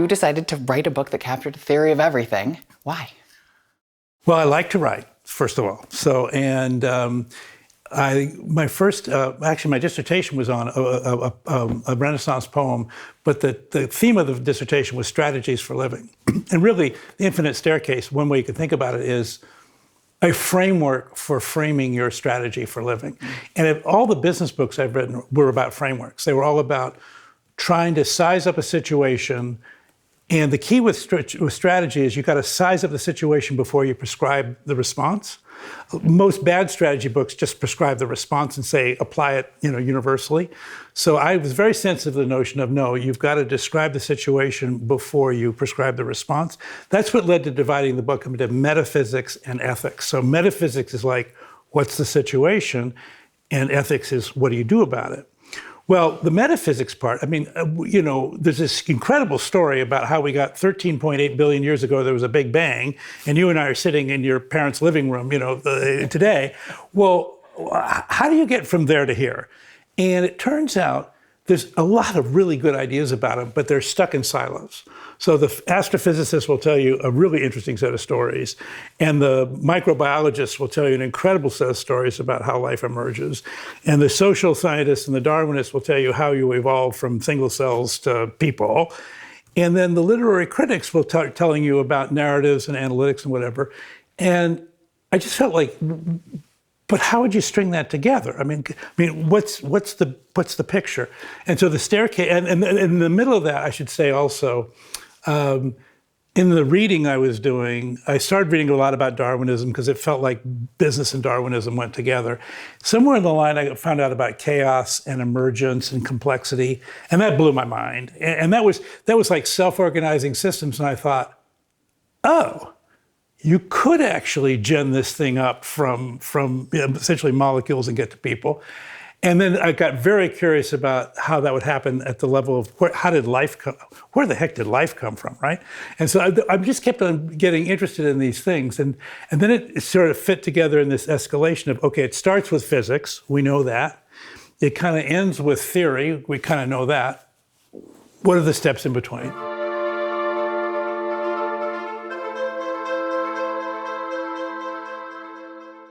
decided to write a book that captured a theory of everything. Why? Well, I like to write, first of all. My dissertation was on a Renaissance poem, but the theme of the dissertation was strategies for living. And really, the Infinite Staircase, one way you could think about it is a framework for framing your strategy for living. And all the business books I've written were about frameworks. They were all about trying to size up a situation. And the key with strategy is you got to size up the situation before you prescribe the response. Most bad strategy books just prescribe the response and say, apply it, universally. So I was very sensitive to the notion of, no, you've got to describe the situation before you prescribe the response. That's what led to dividing the book into metaphysics and ethics. So metaphysics is like, what's the situation? And ethics is, what do you do about it? Well, the metaphysics part, there's this incredible story about how we got 13.8 billion years ago, there was a big bang, and you and I are sitting in your parents' living room, today. Well, how do you get from there to here? And it turns out there's a lot of really good ideas about them, but they're stuck in silos. So the astrophysicists will tell you a really interesting set of stories, and the microbiologists will tell you an incredible set of stories about how life emerges, and the social scientists and the Darwinists will tell you how you evolve from single cells to people, and then the literary critics will start telling you about narratives and analytics and whatever. And I just felt like, but how would you string that together? What's the picture? And so the staircase, and in the middle of that, I should say also, in the reading I was doing, I started reading a lot about Darwinism because it felt like business and Darwinism went together. Somewhere in the line, I found out about chaos and emergence and complexity, and that blew my mind. And that was like self-organizing systems, and I thought, oh, you could actually gen this thing up from essentially molecules and get to people. And then I got very curious about how that would happen at the level of where the heck did life come from, right? And so I just kept on getting interested in these things. And then it sort of fit together in this escalation of, okay, it starts with physics, we know that. It kind of ends with theory, we kind of know that. What are the steps in between?